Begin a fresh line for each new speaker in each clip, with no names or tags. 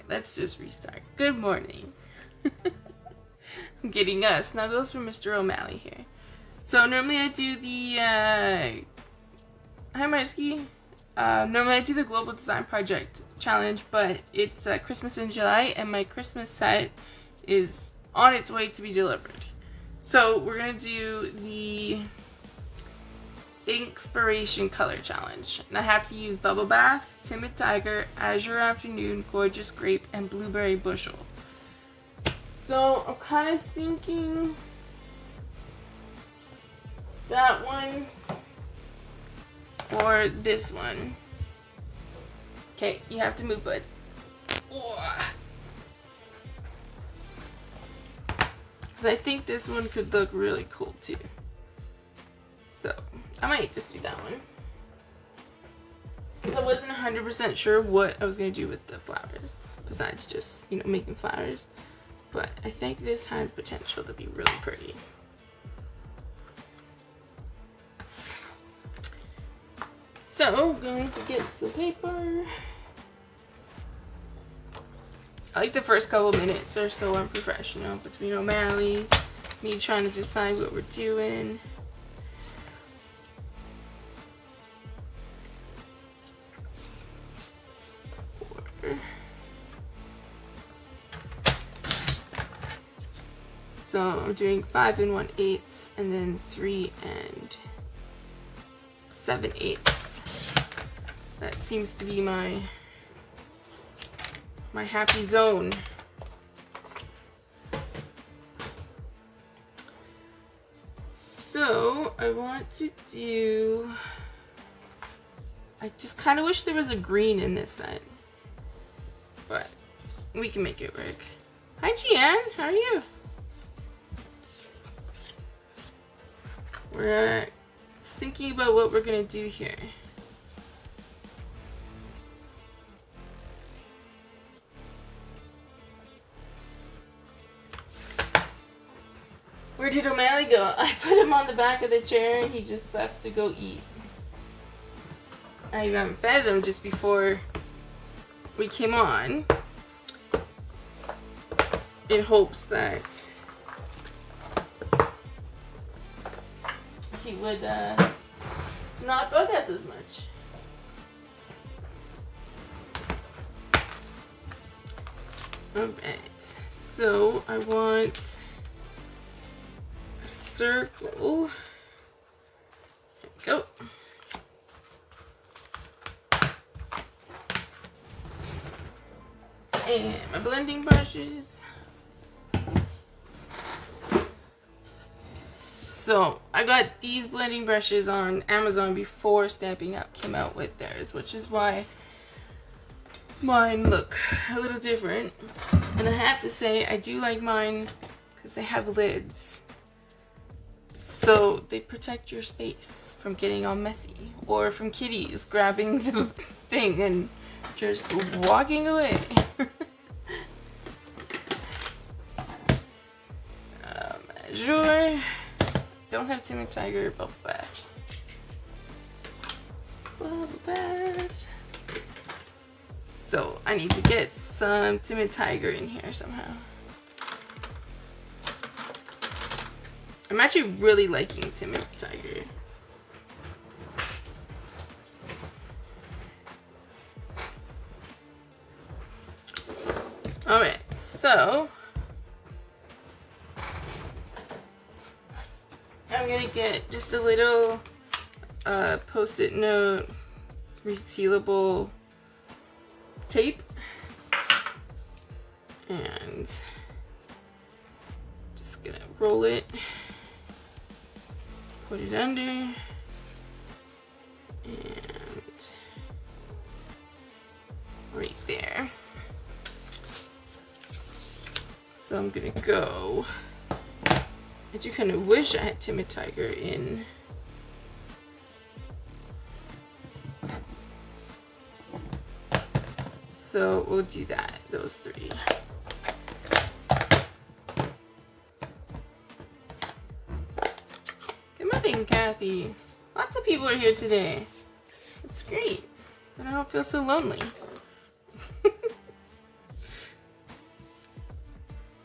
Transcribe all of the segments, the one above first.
let's just restart. Good morning. I'm getting snuggles from Mr. O'Malley here. So normally I do the hi Marsky. Normally I do the Global Design Project Challenge, but it's Christmas in July and my Christmas set is on its way to be delivered. So we're gonna do the Inkspiration color challenge, and I have to use Bubble Bath, Timid Tiger, Azure Afternoon, Gorgeous Grape, and Blueberry Bushel. So I'm kind of thinking that one or this one. Okay, you have to move, bud. Because I think this one could look really cool too. So I might just do that one. Because I wasn't 100% sure what I was going to do with the flowers. Besides just, you know, making flowers. But I think this has potential to be really pretty. So, I'm going to get some paper. I like the first couple minutes are so unprofessional between O'Malley, me trying to decide what we're doing. So I'm doing 5 1/8 and then 3 7/8. That seems to be my happy zone. So I want to do, I just kind of wish there was a green in this set, but we can make it work. Hi Gian, how are you? We're thinking about what we're gonna do here. Where did O'Malley go? I put him on the back of the chair and he just left to go eat. I fed him just before we came on in hopes that he would not bug us as much. Alright, so I want a circle. There we go. And my blending brushes. So I got these blending brushes on Amazon before Stamping Up came out with theirs, which is why mine look a little different. And I have to say I do like mine because they have lids, so they protect your space from getting all messy or from kitties grabbing the thing and just walking away. Azure. Don't have Timid Tiger, Bubble Bath. Bubble Bath. So I need to get some Timid Tiger in here somehow. I'm actually really liking Timid Tiger. Alright, so I'm gonna get just a little post-it note resealable tape and just gonna roll it, put it under, and right there. So I'm gonna go. I do kind of wish I had Timid Tiger in. So we'll do that, those three. Good morning, Kathy. Lots of people are here today. It's great. And I don't feel so lonely.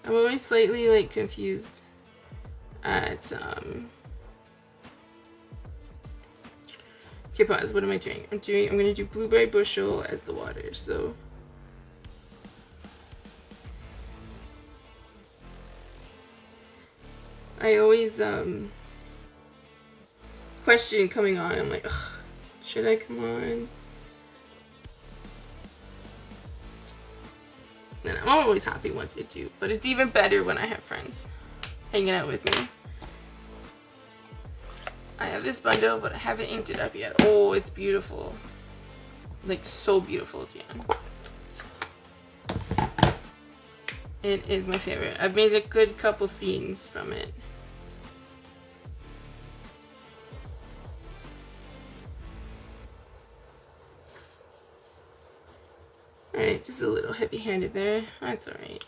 I'm always slightly like confused at okay, pause. What am I doing? I'm gonna do blueberry bushel as the water. So I always question coming on. I'm like, ugh, should I come on? And I'm always happy once I do, but it's even better when I have friends hanging out with me. I have this bundle, but I haven't inked it up yet. Oh, it's beautiful. Like, so beautiful, Jan. It is my favorite. I've made a good couple scenes from it. Alright, just a little heavy-handed there. That's alright.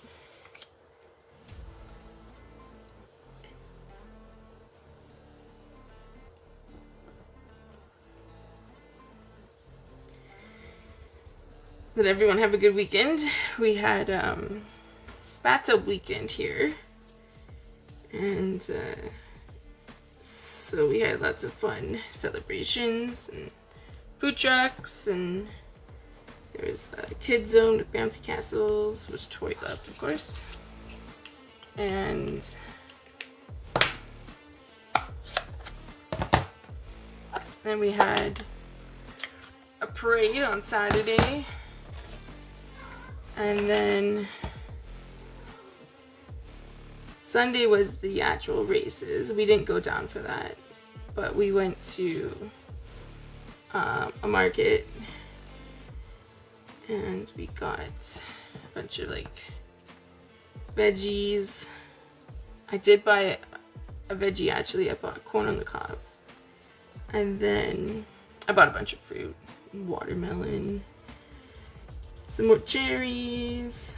Did everyone have a good weekend? We had bathtub weekend here. And so we had lots of fun celebrations and food trucks, and there was a kid zone with bouncy castles, which Tori loved, of course. And then we had a parade on Saturday. And then Sunday was the actual races. We didn't go down for that, but we went to a market. And we got a bunch of like veggies. I did buy a veggie actually. I bought corn on the cob. And then I bought a bunch of fruit. Watermelon. Some more cherries.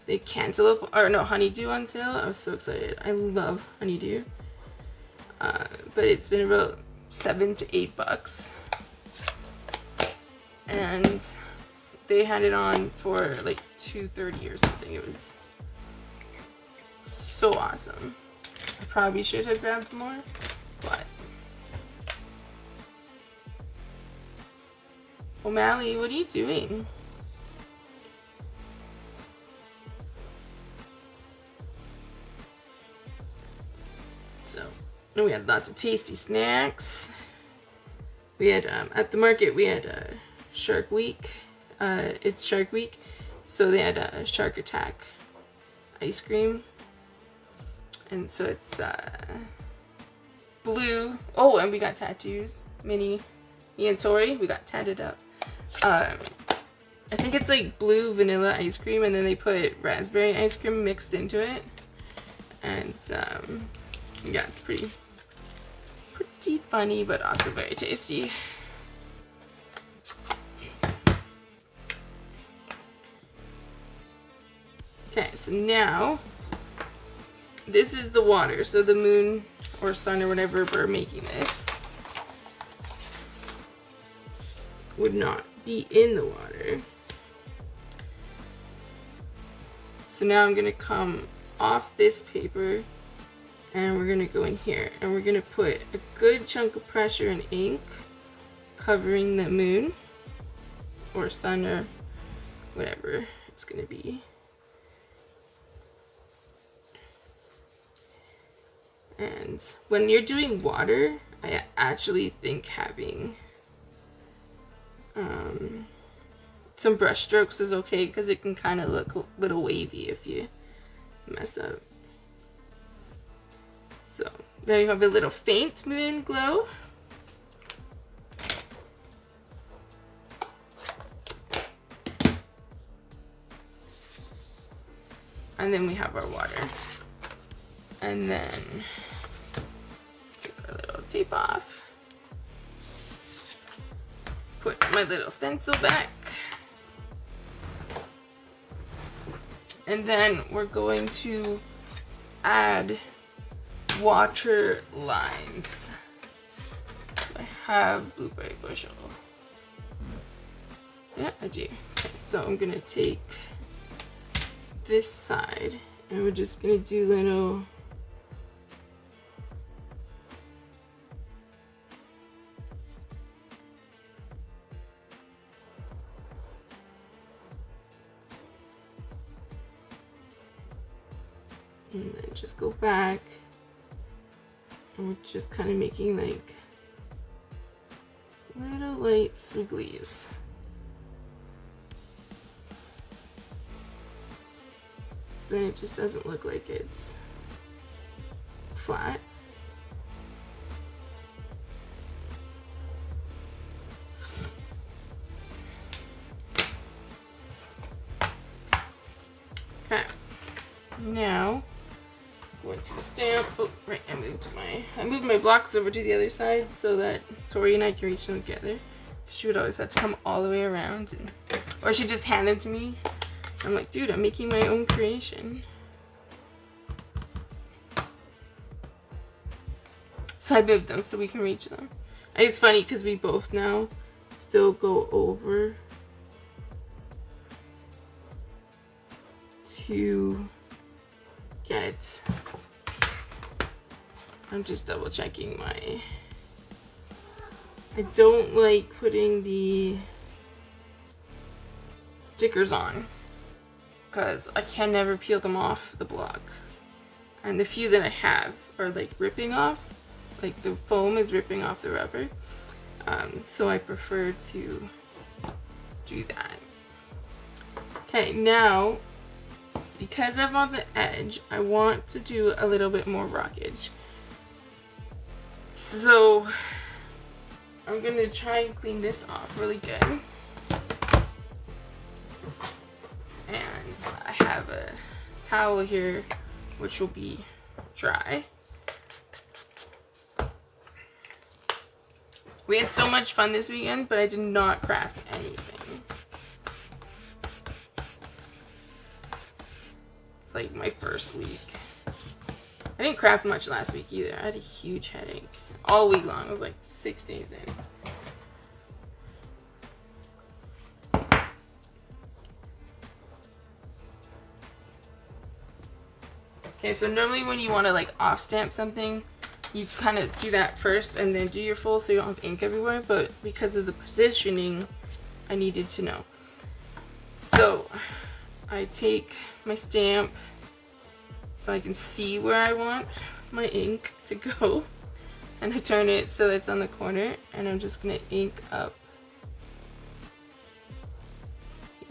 The cantaloupe, or no, honeydew on sale. I was so excited. I love honeydew. But it's been about $7 to $8. And they had it on for like $2.30 or something. It was so awesome. I probably should have grabbed more, but O'Malley, what are you doing? So, we had lots of tasty snacks. We had at the market we had Shark Week. It's Shark Week, so they had a Shark Attack ice cream, and so it's blue. Oh, and we got tattoos. Me and Tori, we got tatted up. I think it's like blue vanilla ice cream, and then they put raspberry ice cream mixed into it, and yeah, it's pretty funny, but also very tasty. Okay, so now this is the water. So the moon or sun or whatever we're making this would not be in the water. So now I'm gonna come off this paper and we're gonna go in here and we're gonna put a good chunk of pressure and ink covering the moon or sun or whatever it's gonna be. And when you're doing water, I actually think having some brush strokes is okay, because it can kind of look a little wavy if you mess up. So there you have a little faint moon glow. And then we have our water. And then take our little tape off. Put my little stencil back. And then we're going to add water lines. I have blueberry bushel. Yeah, I do. Okay, so I'm gonna take this side, and we're just gonna do little and then just go back, and we're just kind of making like little light swigglies. Then it just doesn't look like it's flat. Okay, now I'm going to stamp. Oh, right, I moved my blocks over to the other side so that Tori and I can reach them together. She would always have to come all the way around, or she'd just hand them to me. I'm like, dude, I'm making my own creation. So I moved them so we can reach them. And it's funny because we both now still go over to get, I'm just double checking I don't like putting the stickers on, because I can never peel them off the block, and the few that I have are like ripping off, like the foam is ripping off the rubber, so I prefer to do that. Okay, now because I'm on the edge, I want to do a little bit more rockage, so I'm gonna try and clean this off really good. And I have a towel here which will be dry. We had so much fun this weekend, but I did not craft anything. It's like my first week. I didn't craft much last week either. I had a huge headache all week long. It was like 6 days in. Okay, so normally when you want to like off stamp something, you kind of do that first and then do your full so you don't have ink everywhere, but because of the positioning, I needed to know. So I take my stamp so I can see where I want my ink to go, and I turn it so that it's on the corner, and I'm just gonna ink up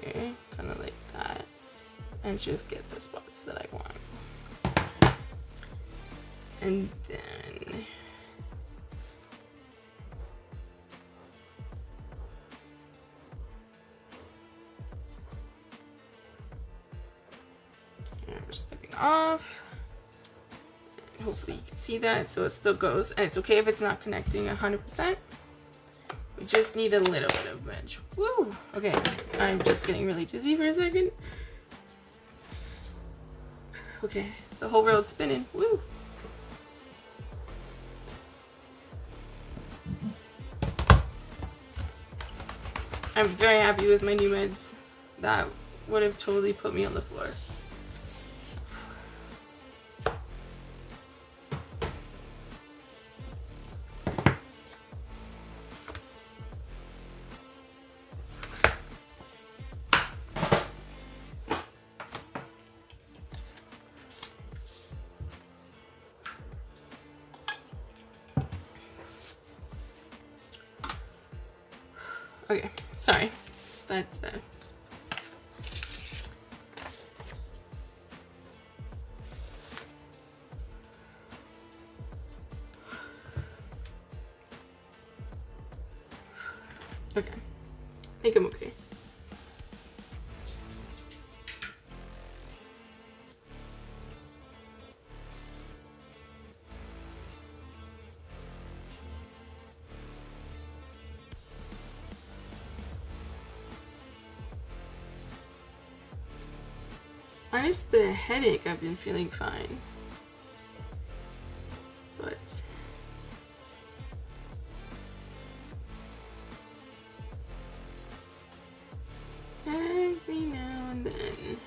here, kind of like that, and just get the spots that I want. And then we're stepping off. Hopefully you can see that, so it still goes, and it's okay if it's not connecting 100%. We just need a little bit of edge. Woo! Okay, I'm just getting really dizzy for a second. Okay, the whole world's spinning. Woo! I'm very happy with my new meds. That would have totally put me on the floor. Okay, sorry. That's bad. Okay. I think I'm okay. Minus the headache, I've been feeling fine. But every now and then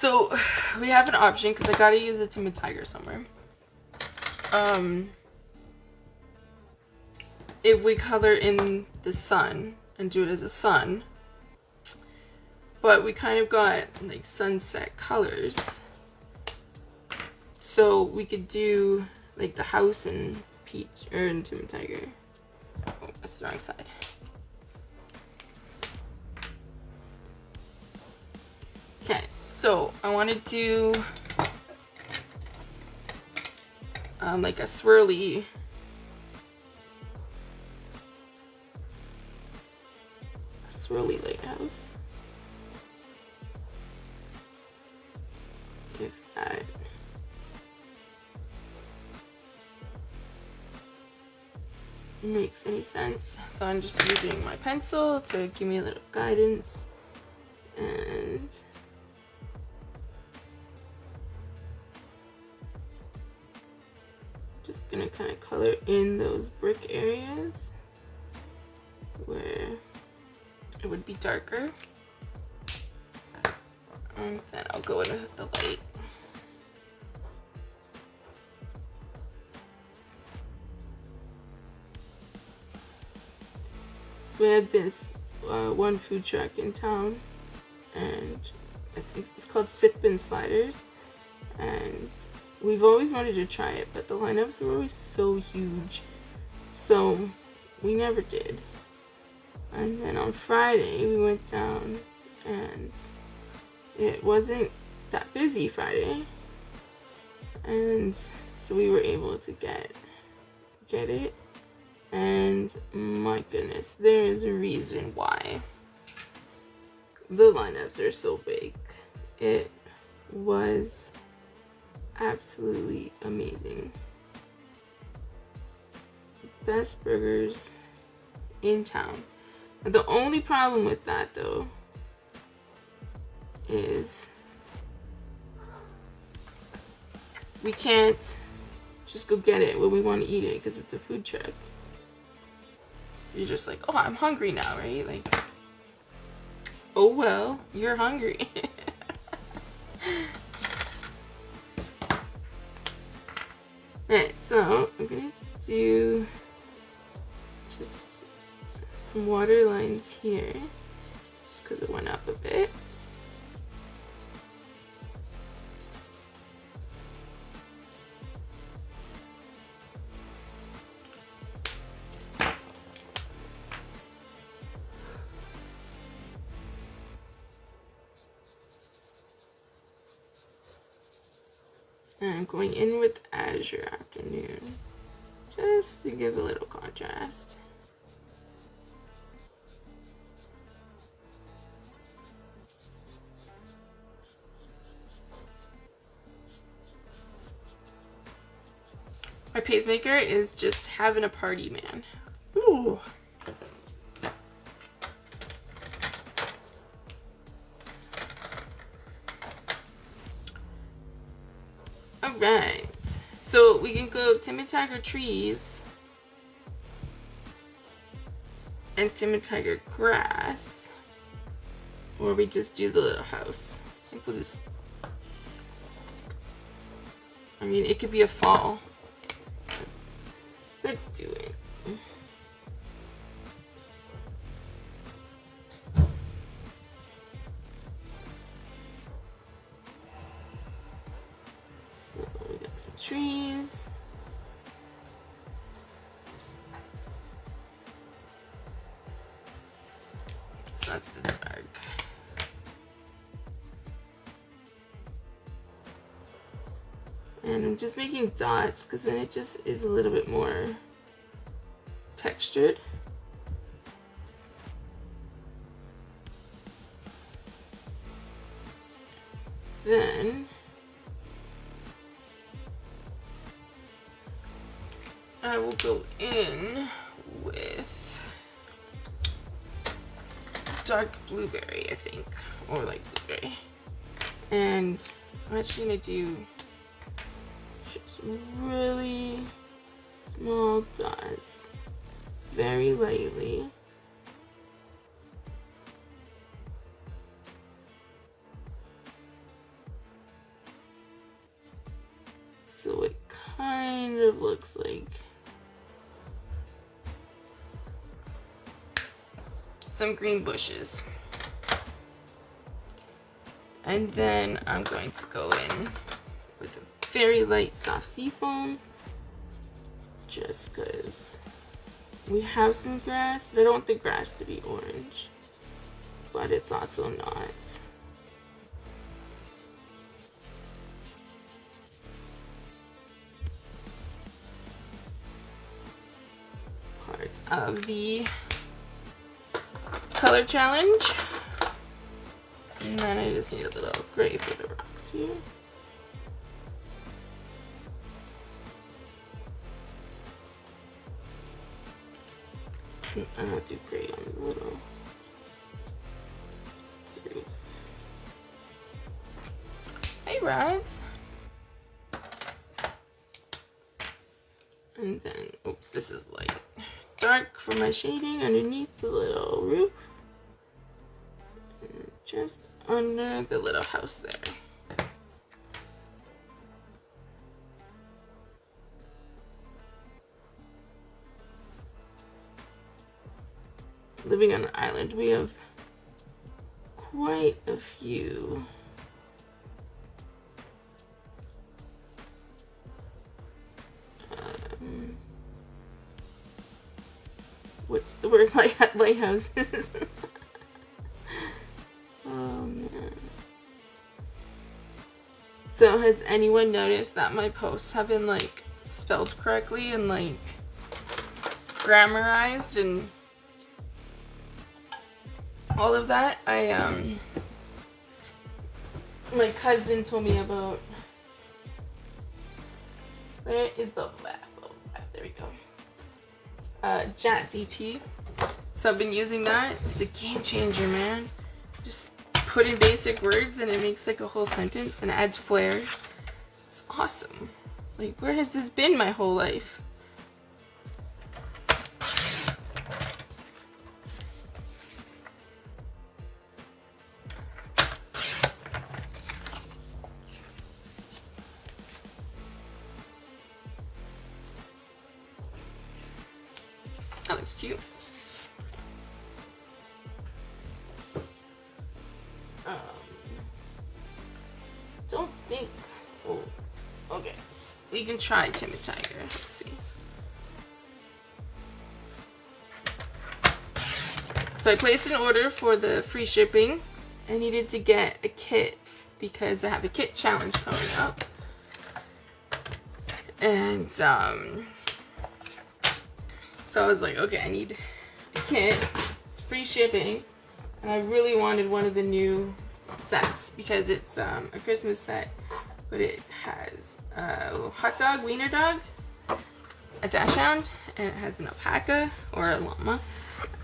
So we have an option because I gotta use the Timid Tiger somewhere. If we color in the sun and do it as a sun, but we kind of got like sunset colors, so we could do like the house and peach or in Timid Tiger. Oh, that's the wrong side. Okay, so I want to do like a swirly lighthouse. If that makes any sense. So I'm just using my pencil to give me a little guidance, and just gonna kind of color in those brick areas where it would be darker. And then I'll go in with the light. So we had this one food truck in town, and I think it's called Sip and Sliders, and we've always wanted to try it, but the lineups were always so huge, so we never did. And then on Friday we went down, and it wasn't that busy Friday, and so we were able to get it. And my goodness, there is a reason why the lineups are so big. It was absolutely amazing. Best burgers in town. The only problem with that though is we can't just go get it when we want to eat it because it's a food truck. You're just like, oh, I'm hungry now, right? Like, oh well, you're hungry. Alright, so I'm gonna do just some water lines here, just because it went up a bit. And I'm going in with Azure Afternoon, just to give a little contrast. My pacemaker is just having a party, man. Ooh. Alright, so we can go Timid Tiger trees and Timid Tiger grass, or we just do the little house. I think we'll just, I mean, it could be a fall. Let's do it. So we got some trees. So that's the dark. And I'm just making dots because then it just is a little bit more textured. Then I will go in with dark blueberry, I think, or like blueberry. And I'm actually gonna do just really small dots, very lightly. of looks like some green bushes. And then I'm going to go in with a very light soft seafoam, just because we have some grass, but I don't want the grass to be orange, but it's also not. Parts of the color challenge. And then I just need a little gray for the rocks here. I don't do gray on the little gray. Hey, Raz. And then, oops, this is light. Dark for my shading underneath the little roof. And just under the little house there. Living on an island, we have quite a few what's the word? Lighthouses. Oh man. So has anyone noticed that my posts have been like spelled correctly and like grammarized and all of that? My cousin told me about. Where is Bubble Bath? Bubble Bath, there we go. ChatGPT. So I've been using that. It's a game changer, man. Just put in basic words and it makes like a whole sentence and adds flair. It's awesome. It's like, where has this been my whole life? That looks cute. Don't think. Oh, okay. We can try Timid Tiger. Let's see. So I placed an order for the free shipping. I needed to get a kit because I have a kit challenge coming up. And so I was like, okay, I need a kit. It's free shipping. And I really wanted one of the new sets because it's a Christmas set, but it has a little hot dog, wiener dog, a dachshund, and it has an alpaca or a llama.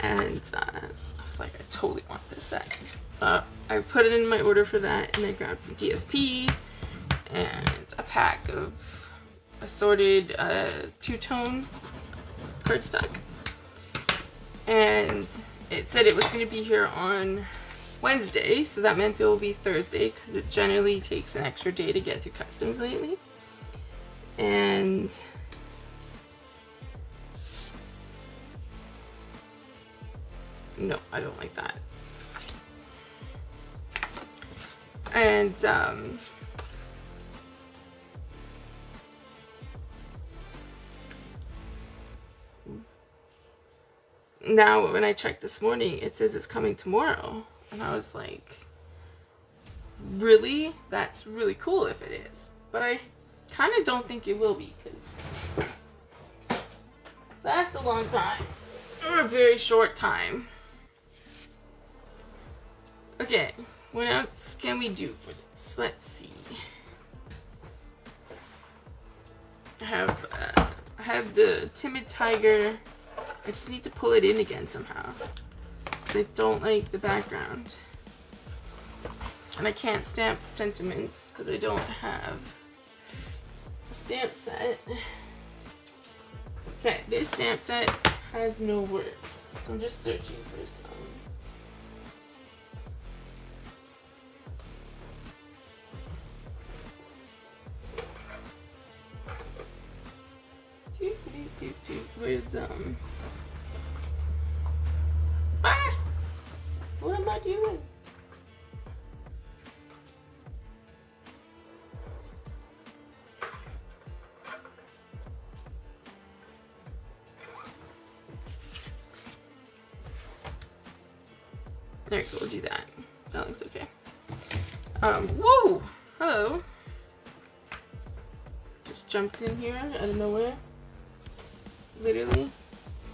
And I was like, I totally want this set. So I put it in my order for that, and I grabbed some DSP and a pack of assorted two-tone cardstock. And it said it was going to be here on Wednesday, so that meant it will be Thursday because it generally takes an extra day to get through customs lately. And no, I don't like that. And now when I checked this morning, it says it's coming tomorrow. And I was like, really? That's really cool if it is. But I kind of don't think it will be because that's a long time. Or a very short time. Okay, what else can we do for this? Let's see. I have the Timid Tiger. I just need to pull it in again somehow. I don't like the background. And I can't stamp sentiments because I don't have a stamp set. Okay, this stamp set has no words. So I'm just searching for some. Where's ah! What am I doing? There we go, we'll do that. That looks okay. Whoa! Hello. Just jumped in here out of nowhere. Literally.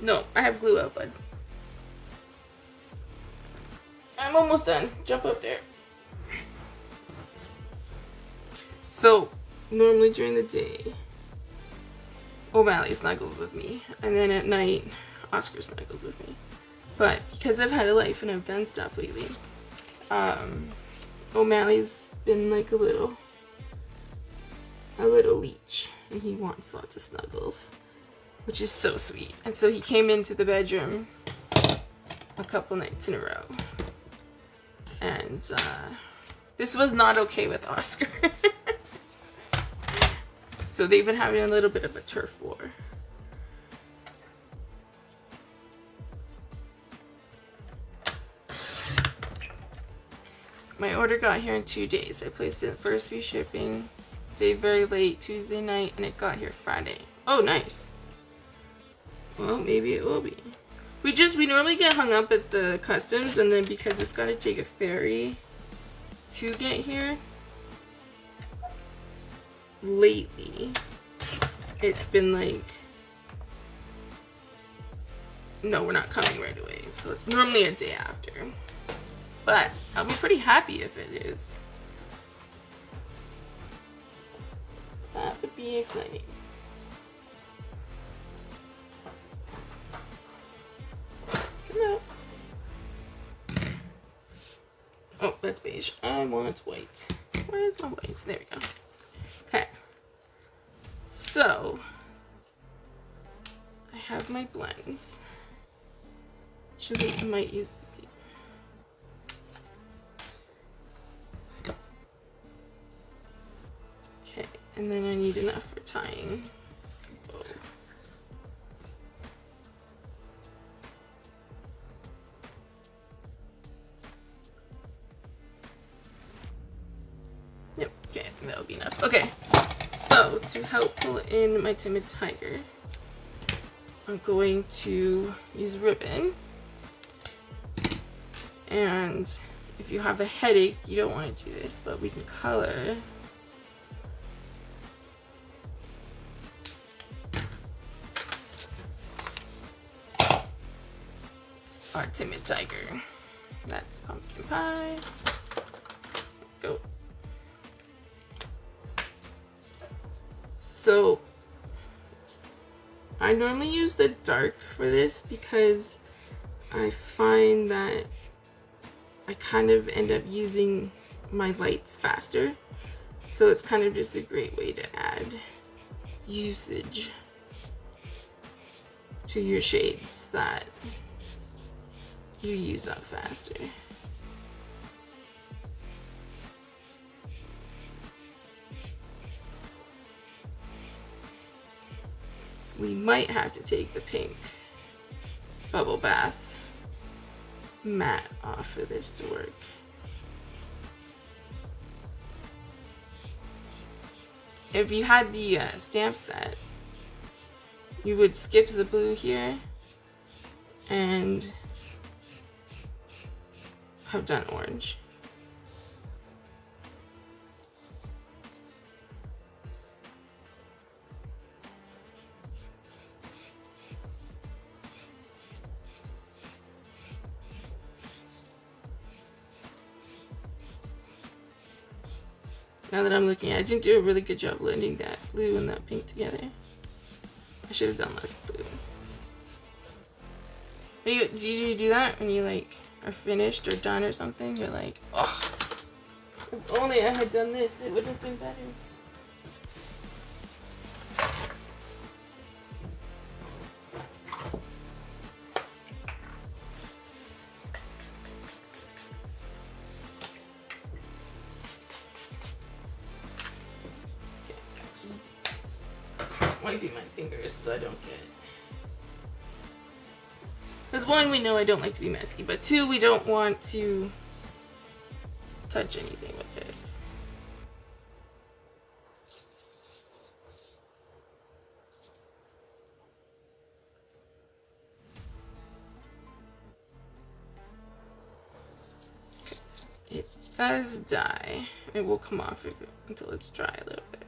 No, I have glue out, bud. I'm almost done. Jump up there. So, normally during the day, O'Malley snuggles with me. And then at night, Oscar snuggles with me. But because I've had a life and I've done stuff lately, O'Malley's been like a little leech, and he wants lots of snuggles, which is so sweet. And so he came into the bedroom a couple nights in a row, and this was not okay with Oscar. So they've been having a little bit of a turf war. My order got here in 2 days. I placed it first free shipping, day very late, Tuesday night, and it got here Friday. Oh, nice. Well, maybe it will be. We normally get hung up at the customs, and then because it's got to take a ferry to get here, lately, it's been like, no, we're not coming right away. So it's normally a day after. But I'll be pretty happy if it is. That would be exciting. Come out. Oh, that's beige. I want white. Where's my white? There we go. Okay. So, I have my blends. Actually, I might use the okay, and then I need enough for tying. Oh. Yep, okay, I think that'll be enough. Okay, so to help pull in my Timid Tiger, I'm going to use ribbon. And if you have a headache, you don't want to do this, but we can color our Timid Tiger. That's pumpkin pie. Go. So I normally use the dark for this because I find that I kind of end up using my lights faster. So it's kind of just a great way to add usage to your shades that you use up faster. We might have to take the pink bubble bath matte off for this to work. If you had the stamp set, you would skip the blue here and have done orange. Now that I'm looking at it, I didn't do a really good job blending that blue and that pink together. I should have done less blue. Did you do that when you like are finished or done or something? You're like, oh, if only I had done this, it would have been better. Wiping my fingers so I don't get Because one, we know I don't like to be messy, but two, we don't want to touch anything with this. Okay, so it does dye. It will come off until it's dry a little bit.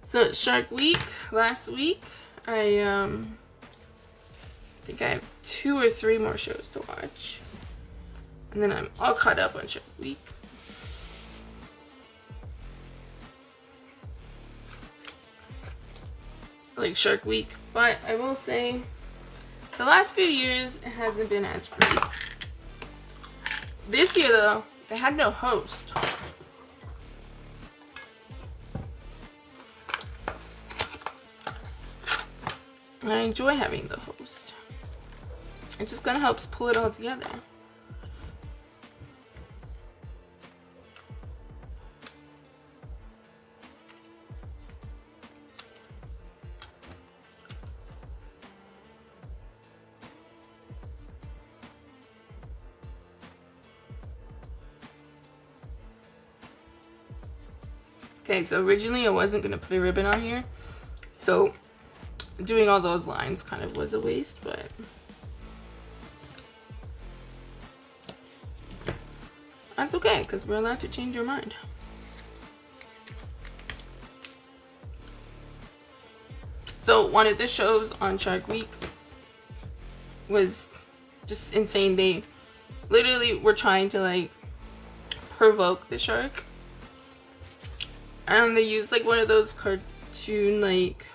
So it's Shark Week. Last week, I think I have 2 or 3 more shows to watch. And then I'm all caught up on Shark Week. I like Shark Week, but I will say the last few years it hasn't been as great. This year though, they had no host. I enjoy having the host. It just kind of helps pull it all together. Okay, so originally I wasn't going to put a ribbon on here. So doing all those lines kind of was a waste, but that's okay because we're allowed to change our mind. So one of the shows on Shark Week was just insane. They literally were trying to like provoke the shark, and they used like one of those cartoon like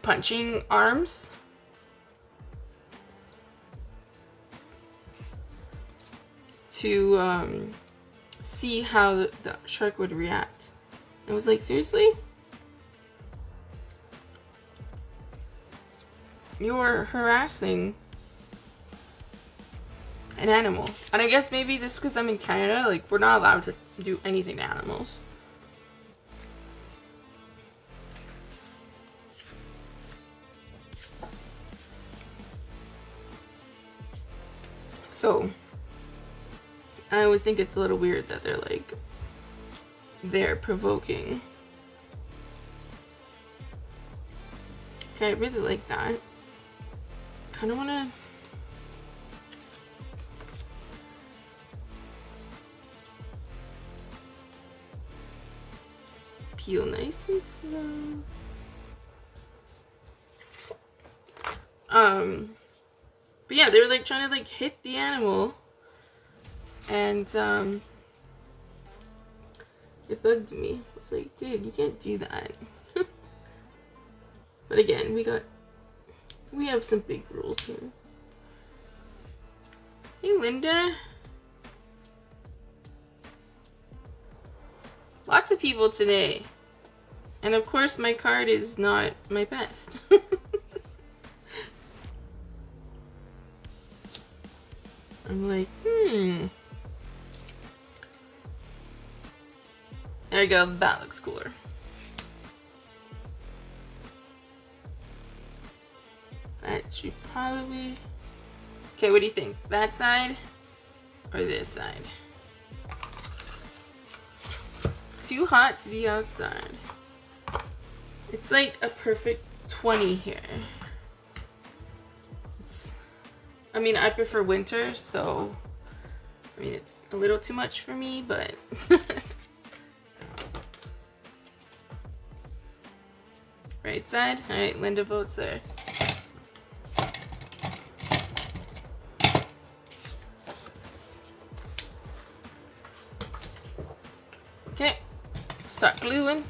punching arms to see how the shark would react. It was like, seriously? You're harassing an animal. And I guess maybe this because I'm in Canada, like we're not allowed to do anything to animals. So I always think it's a little weird that they're provoking. Okay, I really like that. Kind of want to peel nice and slow. But yeah, they were like trying to like hit the animal, and it bugged me. It's like, dude, you can't do that. But again, we have some big rules here. Hey, Linda. Lots of people today. And of course, my card is not my best. I'm like, There you go, that looks cooler. That should probably... Okay, what do you think? That side or this side? Too hot to be outside. It's like a perfect 20 here. I mean, I prefer winter, so I mean, it's a little too much for me, but right side. All right, Linda votes there. Okay, start gluing.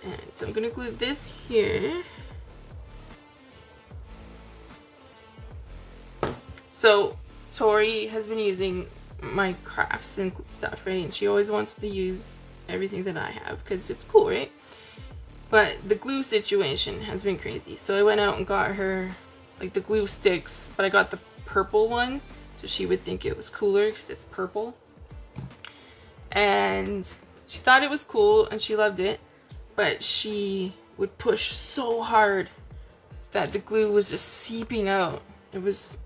And so I'm gonna glue this here. So Tori has been using my crafts and stuff, right? And she always wants to use everything that I have because it's cool, right? But the glue situation has been crazy. So I went out and got her like the glue sticks, but I got the purple one so she would think it was cooler because it's purple. And she thought it was cool and she loved it, but she would push so hard that the glue was just seeping out. It was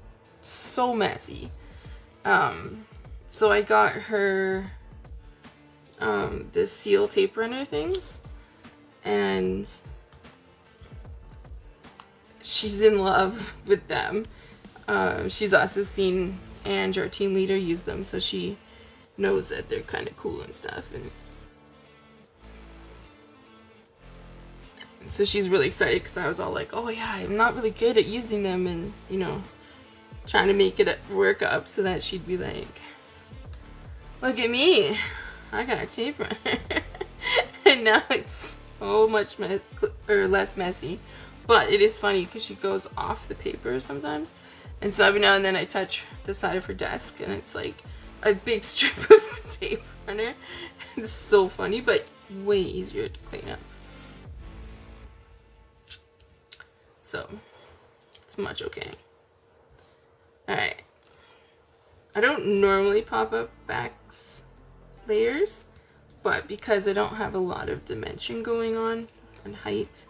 so messy. So I got her the seal tape runner things, and she's in love with them. She's also seen Ange, our team leader, use them, so she knows that they're kind of cool and stuff. And so she's really excited because I was all like, oh yeah, I'm not really good at using them, and you know, trying to make it work up so that she'd be like, look at me, I got a tape runner. And now it's so much less messy, but it is funny because she goes off the paper sometimes, and so every now and then I touch the side of her desk and it's like a big strip of tape runner. It's so funny, but way easier to clean up. So it's much okay. Alright, I don't normally pop up backs layers, but because I don't have a lot of dimension going on and height,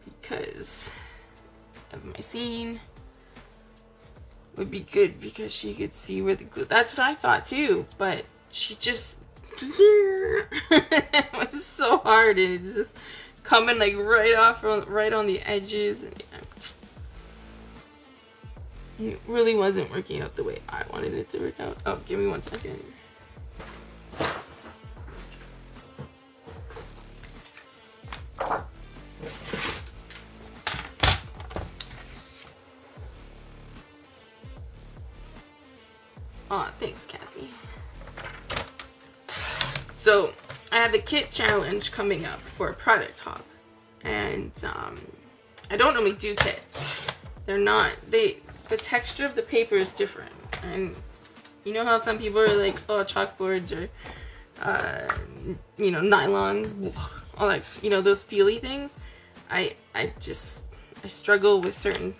because of my scene, would be good because she could see where the glue, that's what I thought too, but she just it was so hard, and it's just coming like right on the edges, and yeah, it really wasn't working out the way I wanted it to work out. Oh, give me 1 second. Aw, thanks, Kathy. So I have a kit challenge coming up for a product hop, and I don't normally do kits. They're not, the texture of the paper is different, and you know how some people are like, oh, chalkboards or you know, nylons, all that, you know, those feely things. I struggle with certain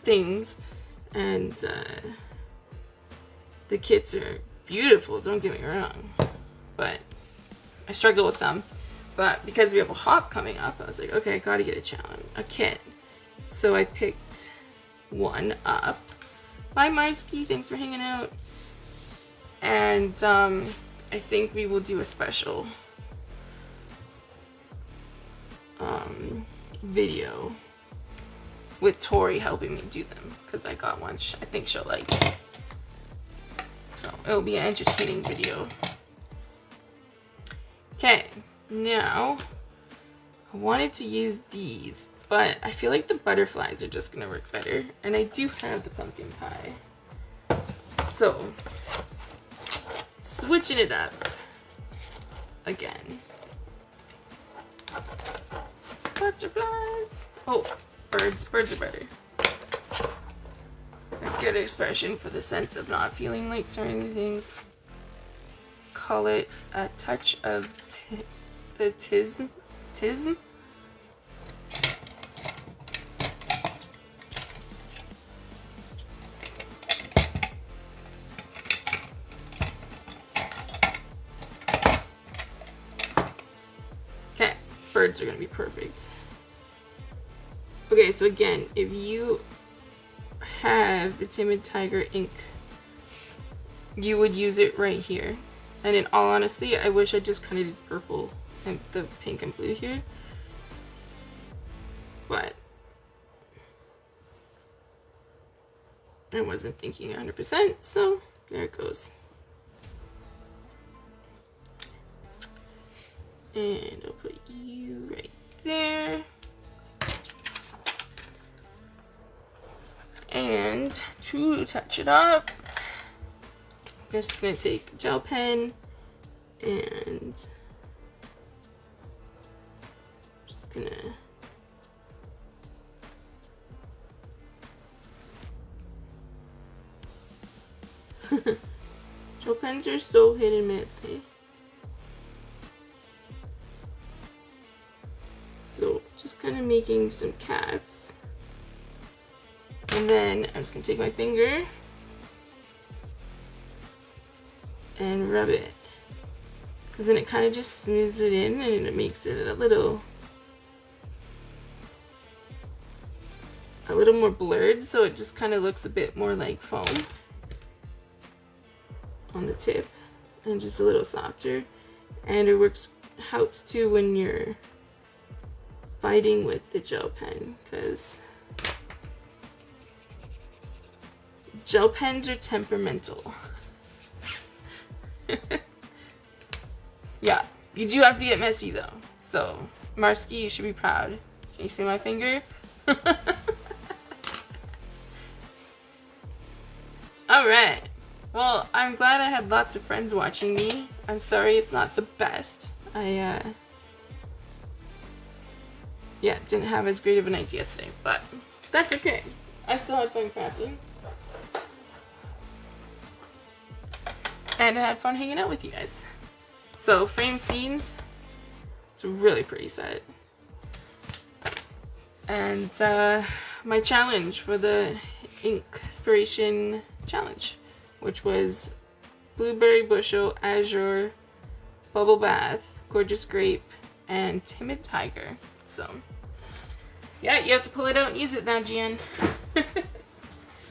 things, and the kits are beautiful, don't get me wrong, but I struggle with some. But because we have a hop coming up, I was like, okay, I gotta get a kit. So I picked one up. Bye, Marsky, thanks for hanging out. And I think we will do a special video with Tori helping me do them, because I got one I think she'll like. So it'll be an entertaining video. Okay, now I wanted to use these, but I feel like the butterflies are just gonna work better, and I do have the pumpkin pie. So switching it up again. Butterflies. Oh, birds. Birds are better. A good expression for the sense of not feeling like certain things. Call it a touch of the tism. Okay, birds are gonna be perfect. Okay, so again, if you have the Timid Tiger ink, you would use it right here. And in all honesty, I wish I just kind of did purple and the pink and blue here. But I wasn't thinking 100%, so there it goes. And I'll put you right there. And to touch it up, I'm just gonna take a gel pen and just gonna gel pens are so hit and miss, eh? kind of making some caps. And then I'm just gonna take my finger and rub it. Because then it kind of just smooths it in and it makes it a little more blurred, so it just kind of looks a bit more like foam on the tip and just a little softer. And it helps too when you're fighting with the gel pen, because gel pens are temperamental. Yeah, you do have to get messy though. So, Marsky, you should be proud. Can you see my finger? Alright. Well, I'm glad I had lots of friends watching me. I'm sorry it's not the best. Yeah, didn't have as great of an idea today, but that's okay. I still had fun crafting. And I had fun hanging out with you guys. So, frame scenes, it's a really pretty set. And my challenge for the Inkspiration challenge, which was Blueberry Bushel, Azure, Bubble Bath, Gorgeous Grape, and Timid Tiger. So, yeah, you have to pull it out and use it now, Gian.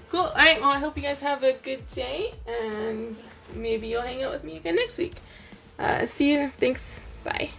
Cool. Alright, well, I hope you guys have a good day, and maybe you'll hang out with me again next week. See you. Thanks. Bye.